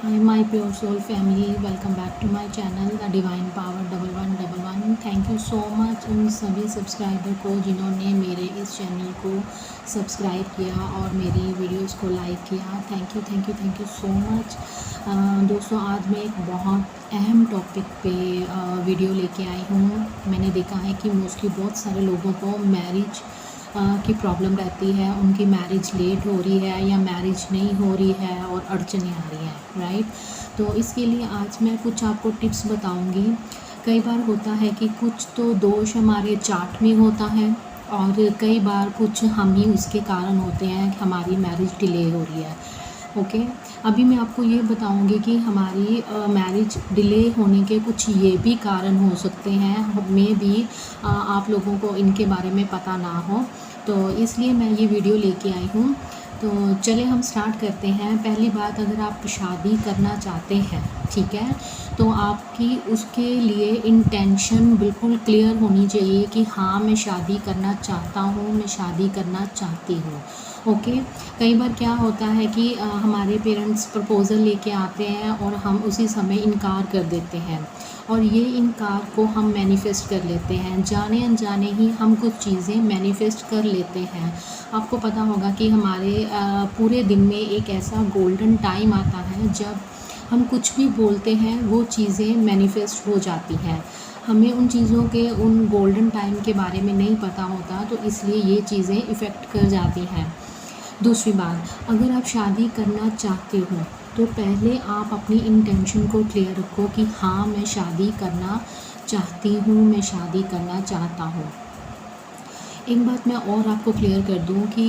Hi my pure soul family, welcome back to my channel The Divine Power 1111। Thank you so much उन सभी subscriber को जिन्होंने मेरे इस चैनल को सब्सक्राइब किया और मेरी वीडियोस को लाइक किया। Thank you so much. दोस्तों, आज मैं एक बहुत अहम टॉपिक पे वीडियो लेके आई हूँ। मैंने देखा है कि मोस्टली बहुत सारे लोगों को मैरिज की प्रॉब्लम रहती है, उनकी मैरिज लेट हो रही है या मैरिज नहीं हो रही है और अड़चनें आ रही हैं, राइट। तो इसके लिए आज मैं कुछ आपको टिप्स बताऊंगी। कई बार होता है कि कुछ तो दोष हमारे चार्ट में होता है और कई बार कुछ हम ही उसके कारण होते हैं कि हमारी मैरिज डिले हो रही है। ओके, अभी मैं आपको ये बताऊंगी कि हमारी मैरिज डिले होने के कुछ ये भी कारण हो सकते हैं, मे भी आप लोगों को इनके बारे में पता ना हो, तो इसलिए मैं ये वीडियो लेके आई हूँ। तो चले हम स्टार्ट करते हैं। पहली बात, अगर आप शादी करना चाहते हैं, ठीक है, तो आपकी उसके लिए इंटेंशन बिल्कुल क्लियर होनी चाहिए कि हाँ, मैं शादी करना चाहता हूँ, मैं शादी करना चाहती हूँ। ओके, कई बार क्या होता है कि हमारे पेरेंट्स प्रपोज़ल लेके आते हैं और हम उसी समय इनकार कर देते हैं और ये इनकार को हम मैनिफेस्ट कर लेते हैं। जाने अनजाने ही हम कुछ चीज़ें मैनिफेस्ट कर लेते हैं। आपको पता होगा कि हमारे पूरे दिन में एक ऐसा गोल्डन टाइम आता है जब हम कुछ भी बोलते हैं वो चीज़ें मैनिफेस्ट हो जाती हैं। हमें उन चीज़ों के, उन गोल्डन टाइम के बारे में नहीं पता होता, तो इसलिए ये चीज़ें इफ़ेक्ट कर जाती हैं। दूसरी बात, अगर आप शादी करना चाहते हो तो पहले आप अपनी इंटेंशन को क्लियर रखो कि हाँ, मैं शादी करना चाहती हूँ, मैं शादी करना चाहता हूँ। एक बात मैं और आपको क्लियर कर दूँ कि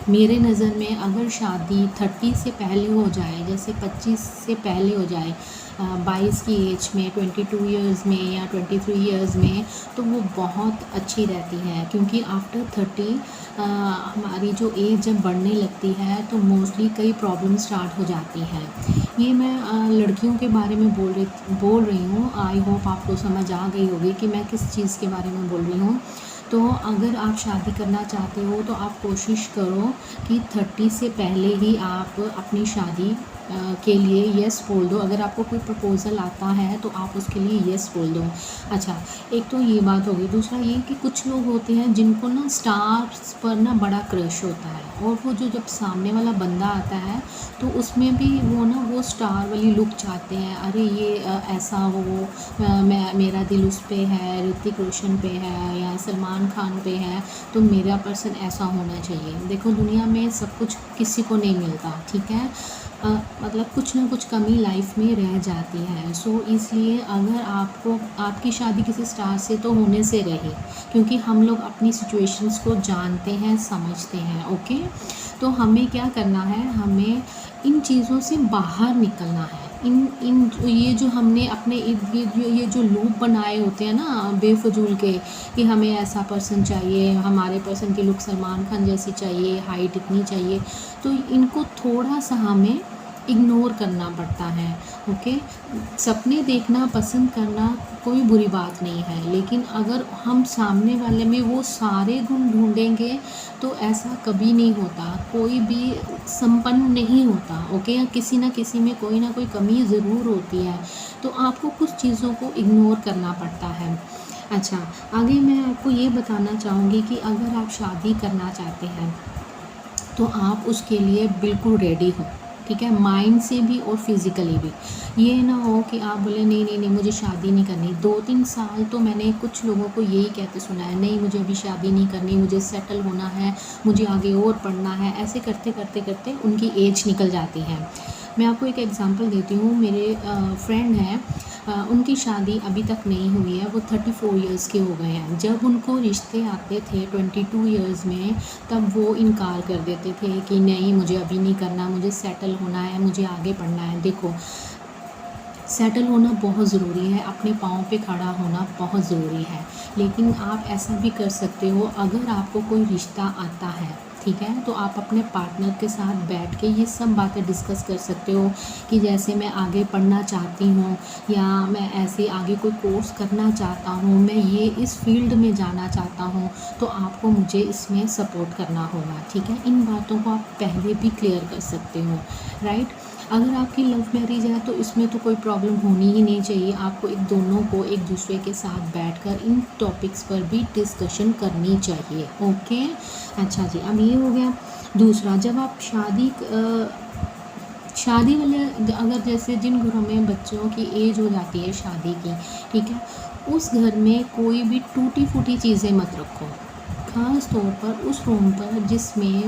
मेरे नज़र में अगर शादी 30 से पहले हो जाए, जैसे 25 से पहले हो जाए, 22 की एज में, 22 इयर्स में या 23 इयर्स में, तो वो बहुत अच्छी रहती है, क्योंकि आफ्टर 30 हमारी जो एज जब बढ़ने लगती है तो मोस्टली कई प्रॉब्लम स्टार्ट हो जाती हैं। ये मैं लड़कियों के बारे में बोल रही हूँ। आई होप आपको समझ आ गई होगी कि मैं किस चीज़ के बारे में बोल रही हूँ। तो अगर आप शादी करना चाहते हो तो आप कोशिश करो कि 30 से पहले ही आप अपनी शादी के लिए यस बोल दो। अगर आपको कोई प्रपोज़ल आता है तो आप उसके लिए यस बोल दो। अच्छा, एक तो ये बात होगी। दूसरा ये कि कुछ लोग होते हैं जिनको ना स्टार्स पर ना बड़ा क्रश होता है और वो जो जब सामने वाला बंदा आता है तो उसमें भी वो स्टार वाली लुक चाहते हैं। अरे ये ऐसा हो, मेरा दिल उस पे है, ऋतिक रोशन पे है या सलमान खान पे है, तो मेरा पर्सन ऐसा होना चाहिए। देखो, दुनिया में सब कुछ किसी को नहीं मिलता, ठीक है। मतलब कुछ ना कुछ कमी लाइफ में रह जाती है। सो इसलिए अगर आपको, आपकी शादी किसी स्टार से तो होने से रहे, क्योंकि हम लोग अपनी सिचुएशंस को जानते हैं, समझते हैं। ओके, तो हमें क्या करना है, हमें इन चीज़ों से बाहर निकलना है। इन ये जो हमने अपने ये जो लूप बनाए होते हैं ना बेफजूल के, कि हमें ऐसा पर्सन चाहिए, हमारे पर्सन की लुक सलमान खान जैसी चाहिए, हाइट इतनी चाहिए, तो इनको थोड़ा सा हमें इग्नोर करना पड़ता है। ओके, सपने देखना पसंद करना कोई बुरी बात नहीं है, लेकिन अगर हम सामने वाले में वो सारे गुण ढूंढेंगे तो ऐसा कभी नहीं होता। कोई भी संपन्न नहीं होता, ओके, या किसी ना किसी में कोई ना कोई कमी ज़रूर होती है, तो आपको कुछ चीज़ों को इग्नोर करना पड़ता है। अच्छा, आगे मैं आपको ये बताना चाहूँगी कि अगर आप शादी करना चाहते हैं तो आप उसके लिए बिल्कुल रेडी हो, ठीक है, माइंड से भी और फिज़िकली भी। ये ना हो कि आप बोले नहीं मुझे शादी नहीं करनी। 2-3 साल तो मैंने कुछ लोगों को यही कहते सुना है, नहीं मुझे अभी शादी नहीं करनी, मुझे सेटल होना है, मुझे आगे और पढ़ना है। ऐसे करते करते करते उनकी एज निकल जाती है। मैं आपको एक एग्ज़ाम्पल देती हूँ। मेरे फ्रेंड हैं, उनकी शादी अभी तक नहीं हुई है, वो 34 इयर्स के हो गए हैं। जब उनको रिश्ते आते थे 22 इयर्स में, तब वो इनकार कर देते थे कि नहीं मुझे अभी नहीं करना, मुझे सेटल होना है, मुझे आगे पढ़ना है। देखो, सेटल होना बहुत ज़रूरी है, अपने पाँव पे खड़ा होना बहुत ज़रूरी है, लेकिन आप ऐसा भी कर सकते हो, अगर आपको कोई रिश्ता आता है, ठीक है, तो आप अपने पार्टनर के साथ बैठ के ये सब बातें डिस्कस कर सकते हो कि जैसे मैं आगे पढ़ना चाहती हूँ या मैं ऐसे आगे कोई कोर्स करना चाहता हूँ, मैं ये इस फील्ड में जाना चाहता हूँ, तो आपको मुझे इसमें सपोर्ट करना होगा, ठीक है। इन बातों को आप पहले भी क्लियर कर सकते हो, राइट। अगर आपकी लव मैरिज है तो इसमें तो कोई प्रॉब्लम होनी ही नहीं चाहिए। आपको दोनों को एक दूसरे के साथ बैठकर इन टॉपिक्स पर भी डिस्कशन करनी चाहिए। ओके, अच्छा जी, अब ये हो गया। दूसरा, जब आप शादी वाले, अगर जैसे जिन घरों में बच्चों की एज हो जाती है शादी की, ठीक है, उस घर में कोई भी टूटी फूटी चीज़ें मत रखो। ख़ास तौर पर उस रूम पर जिसमें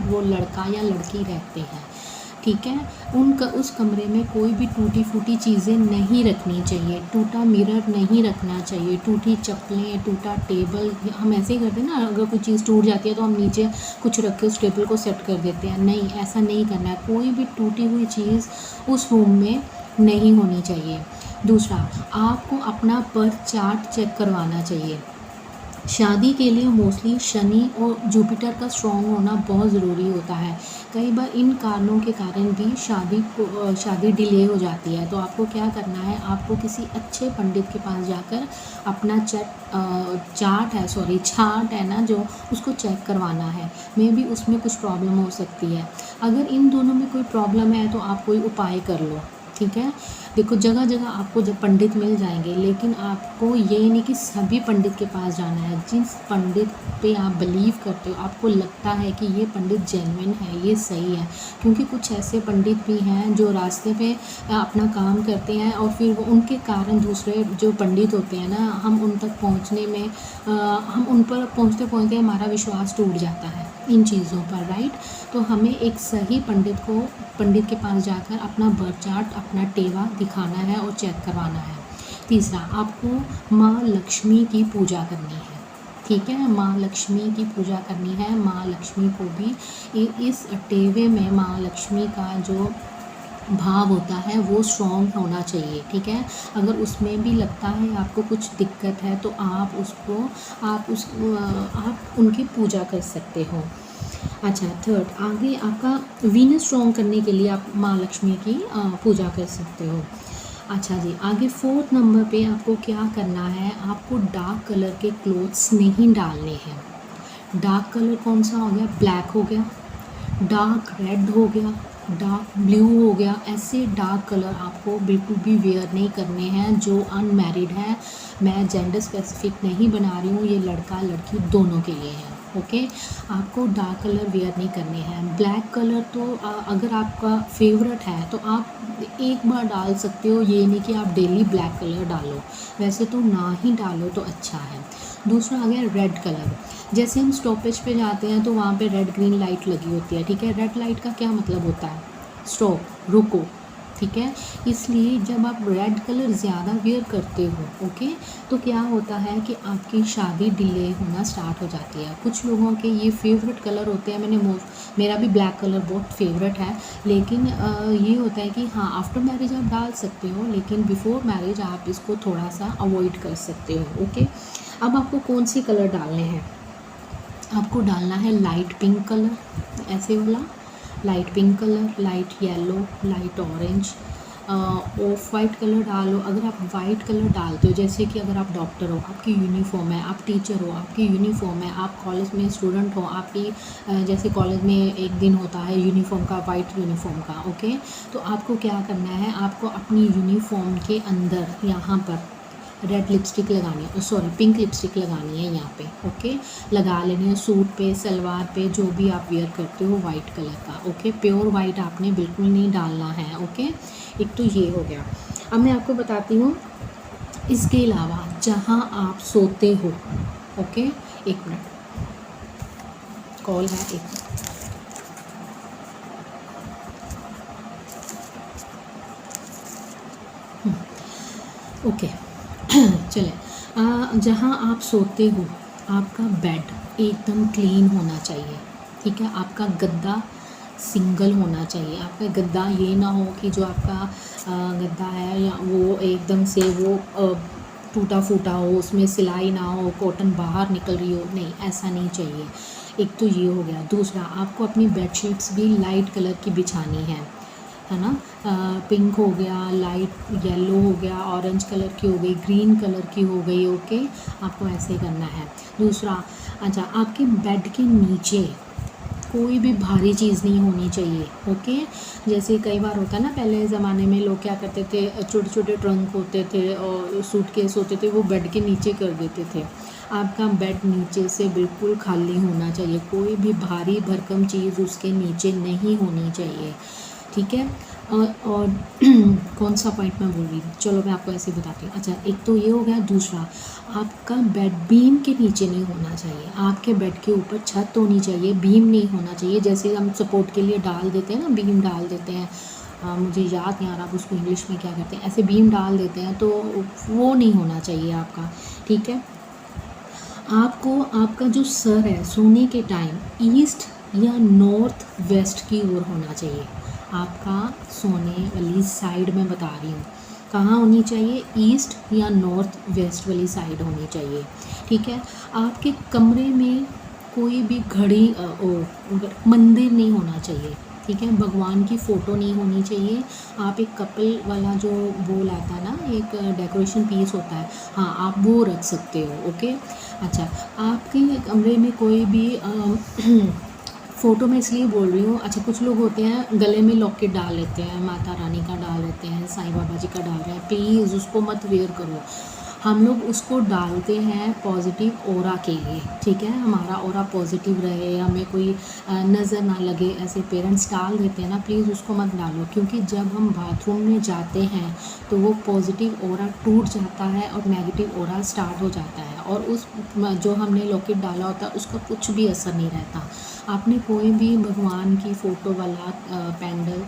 वो लड़का या लड़की रहते हैं, ठीक है, उस कमरे में कोई भी टूटी फूटी चीज़ें नहीं रखनी चाहिए। टूटा मिरर नहीं रखना चाहिए, टूटी चप्पलें, टूटा टेबल। हम ऐसे ही करते हैं ना, अगर कोई चीज़ टूट जाती है तो हम नीचे कुछ रख के उस टेबल को सेट कर देते हैं। नहीं, ऐसा नहीं करना है। कोई भी टूटी हुई चीज़ उस रूम में नहीं होनी चाहिए। दूसरा, आपको अपना बर्थ चार्ट चेक करवाना चाहिए। शादी के लिए मोस्टली शनि और जुपिटर का स्ट्रॉन्ग होना बहुत ज़रूरी होता है। कई बार इन कारणों के कारण भी शादी डिले हो जाती है। तो आपको क्या करना है, आपको किसी अच्छे पंडित के पास जाकर अपना चार्ट है ना जो, उसको चेक करवाना है। मे बी उसमें कुछ प्रॉब्लम हो सकती है। अगर इन दोनों में कोई प्रॉब्लम है तो आप कोई उपाय कर लो, ठीक है। देखो, जगह जगह आपको जब पंडित मिल जाएंगे, लेकिन आपको ये नहीं कि सभी पंडित के पास जाना है। जिस पंडित पे आप बिलीव करते हो, आपको लगता है कि ये पंडित जेन्युइन है, ये सही है, क्योंकि कुछ ऐसे पंडित भी हैं जो रास्ते पे अपना काम करते हैं और फिर वो उनके कारण दूसरे जो पंडित होते हैं ना, हम उन तक पहुँचने में हम उन पर पहुँचते पहुँचते हमारा विश्वास टूट जाता है इन चीज़ों पर, राइट। तो हमें एक सही पंडित के पास जाकर अपना बर्थ चार्ट, अपना टेवा दिखाना है और चेक करवाना है। तीसरा, आपको माँ लक्ष्मी की पूजा करनी है, ठीक है। माँ लक्ष्मी की पूजा करनी है। माँ लक्ष्मी को भी इस टेवे में माँ लक्ष्मी का जो भाव होता है वो स्ट्रॉन्ग होना चाहिए, ठीक है। अगर उसमें भी लगता है आपको कुछ दिक्कत है तो आप उनकी पूजा कर सकते हो। अच्छा, थर्ड, आगे आपका वीनस स्ट्रॉन्ग करने के लिए आप माँ लक्ष्मी की पूजा कर सकते हो। अच्छा जी, आगे फोर्थ नंबर पे आपको क्या करना है, आपको डार्क कलर के क्लोथ्स नहीं डालने हैं। डार्क कलर कौन सा हो गया, ब्लैक हो गया, डार्क रेड हो गया, डार्क ब्लू हो गया। ऐसे डार्क कलर आपको बिल्कुल भी वेयर नहीं करने हैं जो अनमैरिड है। मैं जेंडर स्पेसिफिक नहीं बना रही हूँ, ये लड़का लड़की दोनों के लिए है। ओके, आपको डार्क कलर वेयर नहीं करने हैं। ब्लैक कलर तो अगर आपका फेवरेट है तो आप एक बार डाल सकते हो, ये नहीं कि आप डेली ब्लैक कलर डालो। वैसे तो ना ही डालो तो अच्छा है। दूसरा आ गया रेड कलर। जैसे हम स्टॉपेज पे जाते हैं तो वहाँ पे रेड ग्रीन लाइट लगी होती है, ठीक है। रेड लाइट का क्या मतलब होता है, स्टॉप, रुको, ठीक है। इसलिए जब आप रेड कलर ज़्यादा वेयर करते हो, ओके, तो क्या होता है कि आपकी शादी डिले होना स्टार्ट हो जाती है। कुछ लोगों के ये फेवरेट कलर होते हैं। मेरा भी ब्लैक कलर बहुत फेवरेट है, लेकिन ये होता है कि हाँ, आफ्टर मैरिज आप डाल सकते हो, लेकिन बिफोर मैरिज आप इसको थोड़ा सा अवॉइड कर सकते हो। ओके, अब आपको कौन सी कलर डालने हैं, आपको डालना है लाइट पिंक कलर, ऐसे वाला light pink colour, light yellow, light orange, of white colour डालो। अगर आप वाइट कलर डालते हो, जैसे कि अगर आप डॉक्टर हो, आपकी यूनिफॉर्म है, आप टीचर हो, आपकी यूनिफॉर्म है, आप कॉलेज में स्टूडेंट हो, आपकी जैसे कॉलेज में एक दिन होता है यूनिफॉर्म का, वाइट यूनिफॉर्म का, ओके, तो आपको क्या करना है, आपको अपनी यूनिफॉर्म के अंदर यहाँ पर रेड लिपस्टिक लगानी है, सॉरी पिंक लिपस्टिक लगानी है यहाँ पे, ओके, लगा लेनी है सूट पे, सलवार पे, जो भी आप वेयर करते हो वाइट कलर का, ओके। प्योर वाइट आपने बिल्कुल नहीं डालना है, ओके। एक तो ये हो गया। अब मैं आपको बताती हूँ, इसके अलावा जहाँ आप सोते हो, ओके, एक मिनट, कॉल है, एक मिनट, ओके, चले। जहाँ आप सोते हो, आपका बेड एकदम क्लीन होना चाहिए, ठीक है। आपका गद्दा सिंगल होना चाहिए। आपका गद्दा ये ना हो कि जो आपका गद्दा है या वो एकदम से वो टूटा फूटा हो, उसमें सिलाई ना हो, कॉटन बाहर निकल रही हो, नहीं, ऐसा नहीं चाहिए। एक तो ये हो गया। दूसरा, आपको अपनी बेडशीट्स भी लाइट कलर की बिछानी है ना। पिंक हो गया, लाइट येलो हो गया, ऑरेंज कलर की हो गई, ग्रीन कलर की हो गई, ओके, आपको ऐसे करना है। दूसरा, अच्छा, आपके बेड के नीचे कोई भी भारी चीज़ नहीं होनी चाहिए। ओके, जैसे कई बार होता है ना, पहले ज़माने में लोग क्या करते थे, छोटे छोटे ट्रंक होते थे और सूटकेस होते थे, वो बेड के नीचे कर देते थे। आपका बेड नीचे से बिल्कुल खाली होना चाहिए, कोई भी भारी भरकम चीज़ उसके नीचे नहीं होनी चाहिए, ठीक है। और कौन सा पॉइंट मैं बोल रही हूँ, चलो मैं आपको ऐसे बताती हूँ। अच्छा, एक तो ये हो गया। दूसरा, आपका बेड बीम के नीचे नहीं होना चाहिए, आपके बेड के ऊपर छत होनी चाहिए, बीम नहीं होना चाहिए। जैसे हम सपोर्ट के लिए डाल देते हैं ना, बीम डाल देते हैं, मुझे याद नहीं आ रहा आप उसको इंग्लिश में क्या कहते हैं, ऐसे बीम डाल देते हैं, तो वो नहीं होना चाहिए आपका, ठीक है। आपको आपका जो सर है सोने के टाइम ईस्ट या नॉर्थ वेस्ट की ओर होना चाहिए। आपका सोने वाली साइड मैं बता रही हूँ, कहाँ होनी चाहिए, ईस्ट या नॉर्थ वेस्ट वाली साइड होनी चाहिए, ठीक है। आपके कमरे में कोई भी घड़ी मंदिर नहीं होना चाहिए, ठीक है। भगवान की फ़ोटो नहीं होनी चाहिए। आप एक कपल वाला जो बोल आता है ना, एक डेकोरेशन पीस होता है, हाँ आप वो रख सकते हो, ओके। अच्छा, आपके कमरे में कोई भी फ़ोटो मैं इसलिए बोल रही हूँ, अच्छा कुछ लोग होते हैं गले में लॉकेट डाल लेते हैं, माता रानी का डाल लेते हैं, साईं बाबा जी का डाल रहे हैं, प्लीज़ उसको मत वेयर करो। हम लोग उसको डालते हैं पॉजिटिव ऑरा के लिए, ठीक है, हमारा ऑरा पॉजिटिव रहे, हमें कोई नज़र ना लगे, ऐसे पेरेंट्स डाल देते हैं ना, प्लीज़ उसको मत डालो, क्योंकि जब हम बाथरूम में जाते हैं तो वो पॉजिटिव ऑरा टूट जाता है और नेगेटिव ऑरा स्टार्ट हो जाता है, और उस जो हमने लॉकेट डाला होता है उसका कुछ भी असर नहीं रहता। आपने कोई भी भगवान की फ़ोटो वाला पेंडल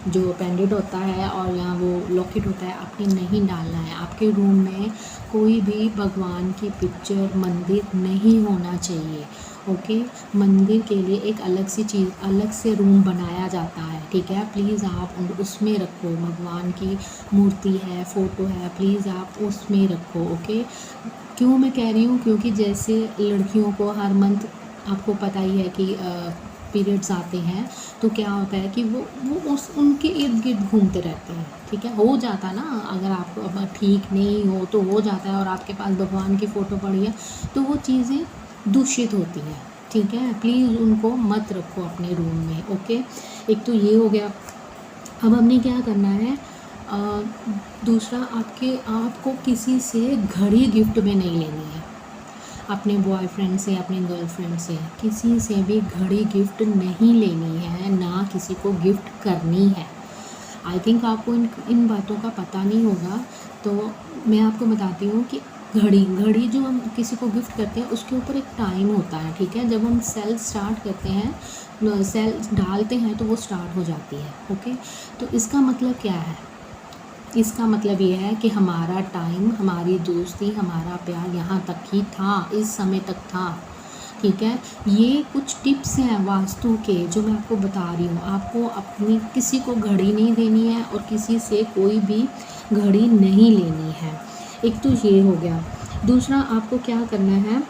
जो पेंडेंट होता है और यहाँ वो लॉकेट होता है, आपने नहीं डालना है। आपके रूम में कोई भी भगवान की पिक्चर, मंदिर नहीं होना चाहिए, ओके। मंदिर के लिए एक अलग सी चीज़, अलग से रूम बनाया जाता है, ठीक है। प्लीज़ आप उसमें रखो, भगवान की मूर्ति है, फ़ोटो है, प्लीज़ आप उसमें रखो, ओके। क्यों मैं कह रही हूँ, क्योंकि जैसे लड़कियों को हर मंथ आपको पता ही है कि पीरियड्स आते हैं, तो क्या होता है कि वो उस उनके इर्द गिर्द घूमते रहते हैं, ठीक है। हो जाता है ना, अगर आपको अब ठीक नहीं हो तो हो जाता है, और आपके पास भगवान की फ़ोटो पड़ी है तो वो चीज़ें दूषित होती हैं, ठीक है। प्लीज़ उनको मत रखो अपने रूम में, ओके। एक तो ये हो गया। अब हमने क्या करना है, दूसरा, आपको किसी से घड़ी गिफ्ट में नहीं लेनी है, अपने बॉयफ्रेंड से, अपने गर्लफ्रेंड से, किसी से भी घड़ी गिफ्ट नहीं लेनी है, ना किसी को गिफ्ट करनी है। आई थिंक आपको इन बातों का पता नहीं होगा, तो मैं आपको बताती हूँ कि घड़ी जो हम किसी को गिफ्ट करते हैं उसके ऊपर एक टाइम होता है, ठीक है। जब हम सेल स्टार्ट करते हैं, सेल डालते हैं तो वो स्टार्ट हो जाती है, ओके। तो इसका मतलब क्या है, इसका मतलब ये है कि हमारा टाइम, हमारी दोस्ती, हमारा प्यार यहाँ तक ही था, इस समय तक था, ठीक है। ये कुछ टिप्स हैं वास्तु के जो मैं आपको बता रही हूँ। आपको अपनी किसी को घड़ी नहीं देनी है और किसी से कोई भी घड़ी नहीं लेनी है। एक तो ये हो गया। दूसरा, आपको क्या करना है,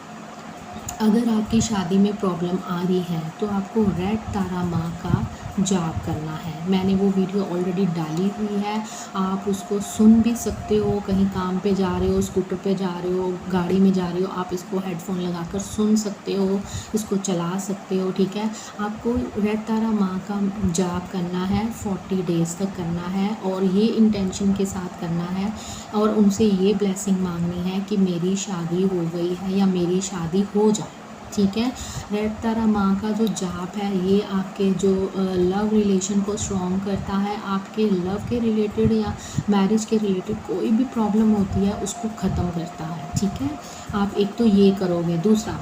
अगर आपकी शादी में प्रॉब्लम आ रही है तो आपको रेड तारा माँ का जाप करना है। मैंने वो वीडियो ऑलरेडी डाली हुई है, आप उसको सुन भी सकते हो, कहीं काम पे जा रहे हो, स्कूटर पे जा रहे हो, गाड़ी में जा रहे हो, आप इसको हेडफोन लगाकर सुन सकते हो, इसको चला सकते हो, ठीक है। आपको रेड तारा माँ का जाप करना है, 40 डेज़ तक करना है, और ये इंटेंशन के साथ करना है, और उनसे ये ब्लेसिंग मांगनी है कि मेरी शादी हो गई है या मेरी शादी हो जाए, ठीक है। रेड तारा माँ का जो जाप है ये आपके जो लव रिलेशन को स्ट्रॉन्ग करता है, आपके लव के रिलेटेड या मैरिज के रिलेटेड कोई भी प्रॉब्लम होती है उसको ख़त्म करता है, ठीक है। आप एक तो ये करोगे। दूसरा,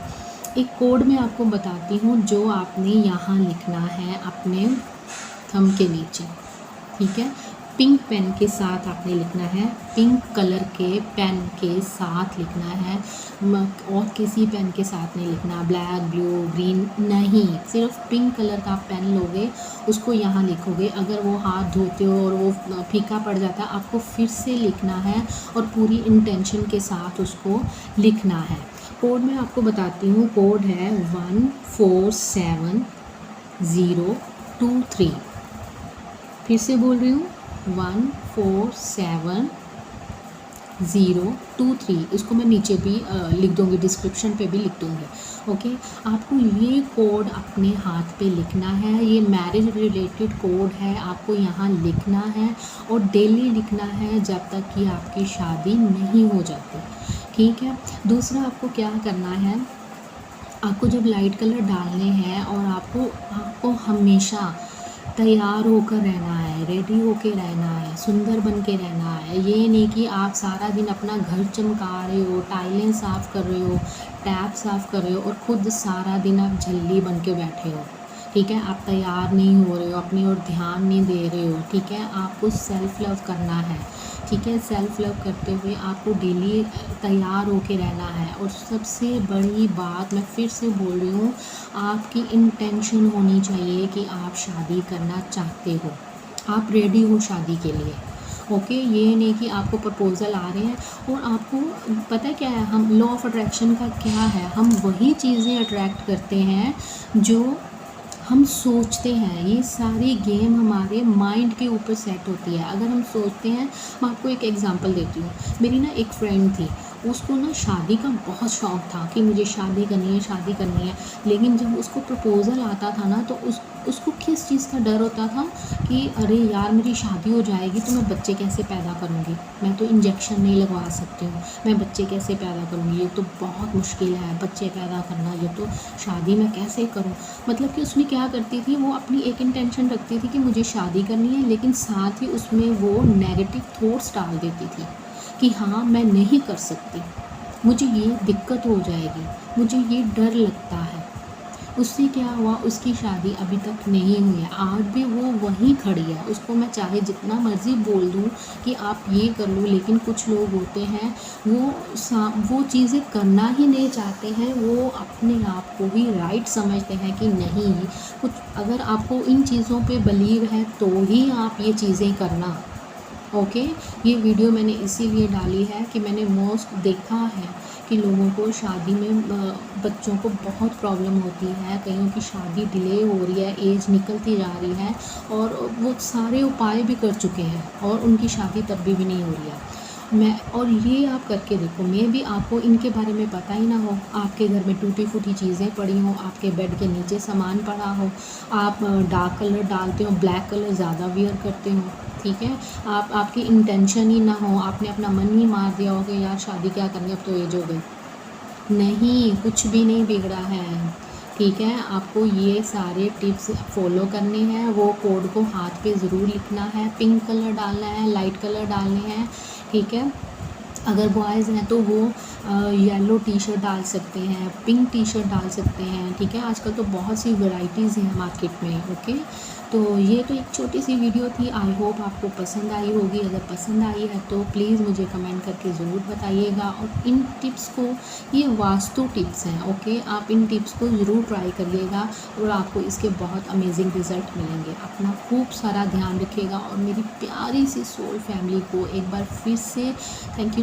एक कोड मैं आपको बताती हूँ जो आपने यहाँ लिखना है अपने थंब के नीचे, ठीक है। पिंक पेन के साथ आपने लिखना है, पिंक कलर के पेन के साथ लिखना है, और किसी पेन के साथ नहीं लिखना, ब्लैक, ब्लू, ग्रीन नहीं, सिर्फ पिंक कलर का पेन लोगे, उसको यहाँ लिखोगे। अगर वो हाथ धोते हो और वो फीका पड़ जाता है, आपको फिर से लिखना है और पूरी इंटेंशन के साथ उसको लिखना है। कोड मैं आपको बताती हूँ, कोड है 147023। फिर से बोल रही हूँ, 147023। 6023। इसको मैं नीचे भी लिख दूँगी, डिस्क्रिप्शन पे भी लिख दूँगी। ओके, आपको ये कोड अपने हाथ पे लिखना है, ये मैरिज रिलेटेड कोड है, आपको यहाँ लिखना है और डेली लिखना है जब तक कि आपकी शादी नहीं हो जाती। ठीक है। दूसरा आपको क्या करना है, आपको जब लाइट कलर डालने हैं और आपको हमेशा तैयार होकर रहना है, रेडी होके रहना है, सुंदर बन के रहना है। ये नहीं कि आप सारा दिन अपना घर चमका रहे हो, टाइलें साफ़ कर रहे हो, टैप साफ़ कर रहे हो और खुद सारा दिन आप झल्ली बन के बैठे हो। ठीक है, आप तैयार नहीं हो रहे हो, अपनी ओर ध्यान नहीं दे रहे हो। ठीक है, आपको सेल्फ़ लव करना है। ठीक है, सेल्फ़ लव करते हुए आपको डेली तैयार होके रहना है। और सबसे बड़ी बात मैं फिर से बोल रही हूँ, आपकी इंटेंशन होनी चाहिए कि आप शादी करना चाहते हो, आप रेडी हो शादी के लिए। ओके, ये नहीं कि आपको प्रपोज़ल आ रहे हैं और आपको पता है क्या है, हम लॉ ऑफ अट्रैक्शन का क्या है, हम वही चीज़ें अट्रैक्ट करते हैं जो हम सोचते हैं। ये सारी गेम हमारे माइंड के ऊपर सेट होती है। अगर हम सोचते हैं, मैं आपको एक एग्जांपल देती हूँ। मेरी ना एक फ्रेंड थी, उसको ना शादी का बहुत शौक़ था कि मुझे शादी करनी है, शादी करनी है। लेकिन जब उसको प्रपोज़ल आता था ना तो उसको किस चीज़ का डर होता था कि अरे यार मेरी शादी हो जाएगी तो मैं बच्चे कैसे पैदा करूँगी, मैं तो इंजेक्शन नहीं लगवा सकती हूँ, मैं बच्चे कैसे पैदा करूँगी, ये तो बहुत मुश्किल है बच्चे पैदा करना, ये तो शादी मैं कैसे करूँ। मतलब कि उसमें क्या करती थी, वो अपनी एक इंटेंशन रखती थी कि मुझे शादी करनी है, लेकिन साथ ही उसमें वो नेगेटिव थॉट्स डाल देती थी कि हाँ मैं नहीं कर सकती, मुझे ये दिक्कत हो जाएगी, मुझे ये डर लगता है। उससे क्या हुआ, उसकी शादी अभी तक नहीं हुई है, आज भी वो वहीं खड़ी है। उसको मैं चाहे जितना मर्ज़ी बोल दूँ कि आप ये कर लो, लेकिन कुछ लोग होते हैं वो चीज़ें करना ही नहीं चाहते हैं, वो अपने आप को ही राइट समझते हैं कि नहीं, कुछ अगर आपको इन चीज़ों पे बिलीव है तो ही आप ये चीज़ें करना। ओके, ये वीडियो मैंने इसीलिए डाली है कि मैंने मोस्ट देखा है कि लोगों को शादी में बच्चों को बहुत प्रॉब्लम होती है, कईयों की शादी डिले हो रही है, एज निकलती जा रही है और वो सारे उपाय भी कर चुके हैं और उनकी शादी तब भी नहीं हो रही है। और ये आप करके देखो, मैं भी आपको इनके बारे में पता ही ना हो, आपके घर में टूटी फूटी चीज़ें पड़ी हों, आपके बेड के नीचे सामान पड़ा हो, आप डार्क कलर डालते हो, ब्लैक कलर ज़्यादा वियर करते हो। ठीक है, आपकी इंटेंशन ही ना हो, आपने अपना मन ही मार दिया हो कि यार शादी क्या करनी, अब तो एज हो गई। नहीं, कुछ भी नहीं बिगड़ा है। ठीक है, आपको ये सारे टिप्स फॉलो करने हैं। वो कोड को हाथ पे ज़रूर लिखना है, पिंक कलर डालना है, लाइट कलर डालने हैं। ठीक है, अगर बॉयज़ हैं तो वो येलो टी शर्ट डाल सकते हैं, पिंक टी शर्ट डाल सकते हैं। ठीक है, आजकल तो बहुत सी वैरायटीज़ हैं मार्केट में। ओके, तो ये तो एक छोटी सी वीडियो थी, आई होप आपको पसंद आई होगी। अगर पसंद आई है तो प्लीज़ मुझे कमेंट करके ज़रूर बताइएगा। और इन टिप्स को, ये वास्तु टिप्स हैं। ओके, आप इन टिप्स को ज़रूर ट्राई करिएगा और आपको इसके बहुत अमेजिंग रिज़ल्ट मिलेंगे। अपना खूब सारा ध्यान रखिएगा और मेरी प्यारी सी सोल फैमिली को एक बार फिर से thank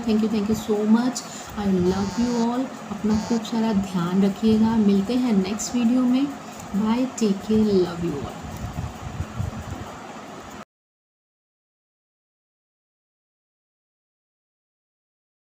you so much. I love you all. अपना खूब सारा ध्यान रखिएगा। मिलते हैं नेक्स्ट वीडियो में। Bye, take care, love you all.